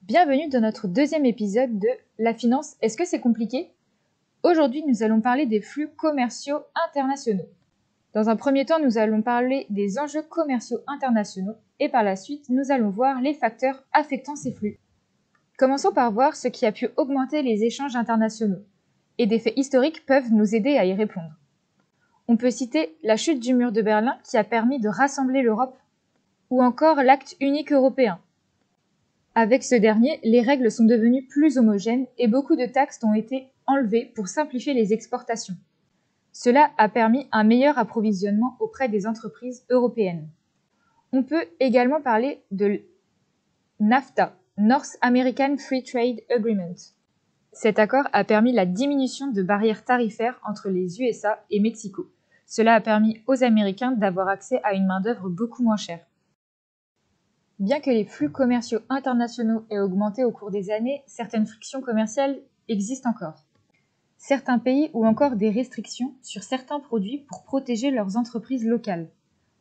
Bienvenue dans notre deuxième épisode de La finance, est-ce que c'est compliqué? Aujourd'hui, nous allons parler des flux commerciaux internationaux. Dans un premier temps, nous allons parler des enjeux commerciaux internationaux et par la suite, nous allons voir les facteurs affectant ces flux. Commençons par voir ce qui a pu augmenter les échanges internationaux. Et des faits historiques peuvent nous aider à y répondre. On peut citer la chute du mur de Berlin qui a permis de rassembler l'Europe, ou encore l'acte unique européen. Avec ce dernier, les règles sont devenues plus homogènes et beaucoup de taxes ont été enlevées pour simplifier les exportations. Cela a permis un meilleur approvisionnement auprès des entreprises européennes. On peut également parler de NAFTA, North American Free Trade Agreement. Cet accord a permis la diminution de barrières tarifaires entre les USA et Mexico. Cela a permis aux Américains d'avoir accès à une main-d'œuvre beaucoup moins chère. Bien que les flux commerciaux internationaux aient augmenté au cours des années, certaines frictions commerciales existent encore. Certains pays ont encore des restrictions sur certains produits pour protéger leurs entreprises locales.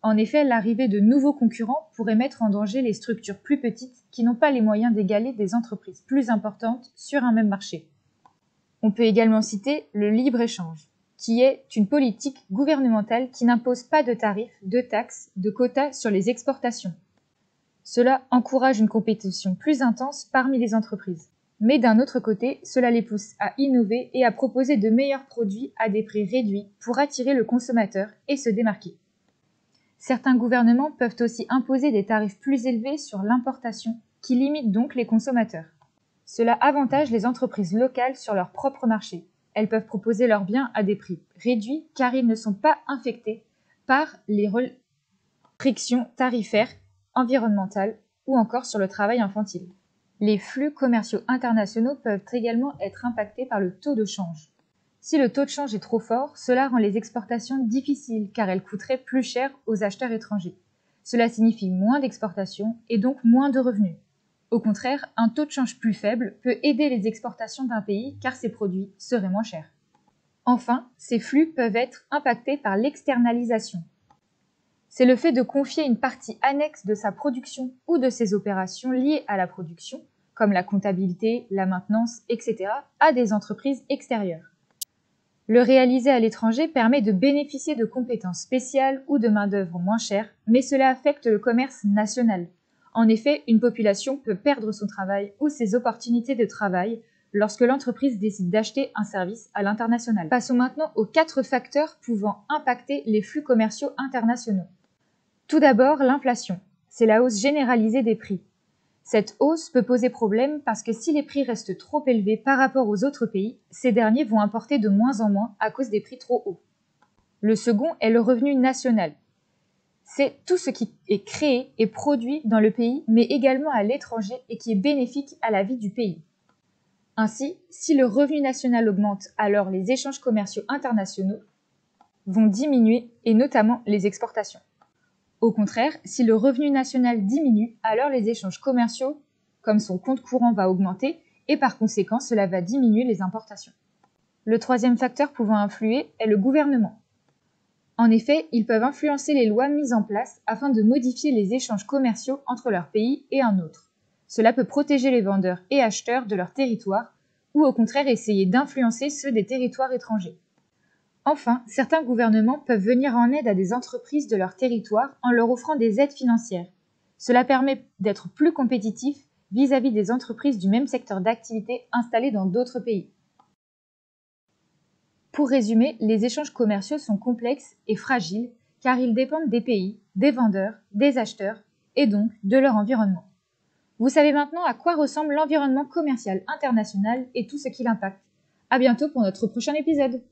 En effet, l'arrivée de nouveaux concurrents pourrait mettre en danger les structures plus petites qui n'ont pas les moyens d'égaler des entreprises plus importantes sur un même marché. On peut également citer le libre-échange, qui est une politique gouvernementale qui n'impose pas de tarifs, de taxes, de quotas sur les exportations. Cela encourage une compétition plus intense parmi les entreprises. Mais d'un autre côté, cela les pousse à innover et à proposer de meilleurs produits à des prix réduits pour attirer le consommateur et se démarquer. Certains gouvernements peuvent aussi imposer des tarifs plus élevés sur l'importation, qui limitent donc les consommateurs. Cela avantage les entreprises locales sur leur propre marché. Elles peuvent proposer leurs biens à des prix réduits car ils ne sont pas infectés par les restrictions tarifaires, environnementales ou encore sur le travail infantile. Les flux commerciaux internationaux peuvent également être impactés par le taux de change. Si le taux de change est trop fort, cela rend les exportations difficiles car elles coûteraient plus cher aux acheteurs étrangers. Cela signifie moins d'exportations et donc moins de revenus. Au contraire, un taux de change plus faible peut aider les exportations d'un pays car ses produits seraient moins chers. Enfin, ces flux peuvent être impactés par l'externalisation. C'est le fait de confier une partie annexe de sa production ou de ses opérations liées à la production, comme la comptabilité, la maintenance, etc., à des entreprises extérieures. Le réaliser à l'étranger permet de bénéficier de compétences spéciales ou de main-d'œuvre moins chère, mais cela affecte le commerce national. En effet, une population peut perdre son travail ou ses opportunités de travail lorsque l'entreprise décide d'acheter un service à l'international. Passons maintenant aux 4 facteurs pouvant impacter les flux commerciaux internationaux. Tout d'abord, l'inflation. C'est la hausse généralisée des prix. Cette hausse peut poser problème parce que si les prix restent trop élevés par rapport aux autres pays, ces derniers vont importer de moins en moins à cause des prix trop hauts. Le second est le revenu national. C'est tout ce qui est créé et produit dans le pays, mais également à l'étranger et qui est bénéfique à la vie du pays. Ainsi, si le revenu national augmente, alors les échanges commerciaux internationaux vont diminuer et notamment les exportations. Au contraire, si le revenu national diminue, alors les échanges commerciaux, comme son compte courant, va augmenter et par conséquent, cela va diminuer les importations. Le troisième facteur pouvant influer est le gouvernement. En effet, ils peuvent influencer les lois mises en place afin de modifier les échanges commerciaux entre leur pays et un autre. Cela peut protéger les vendeurs et acheteurs de leur territoire ou au contraire essayer d'influencer ceux des territoires étrangers. Enfin, certains gouvernements peuvent venir en aide à des entreprises de leur territoire en leur offrant des aides financières. Cela permet d'être plus compétitif vis-à-vis des entreprises du même secteur d'activité installées dans d'autres pays. Pour résumer, les échanges commerciaux sont complexes et fragiles car ils dépendent des pays, des vendeurs, des acheteurs et donc de leur environnement. Vous savez maintenant à quoi ressemble l'environnement commercial international et tout ce qui l'impacte. À bientôt pour notre prochain épisode.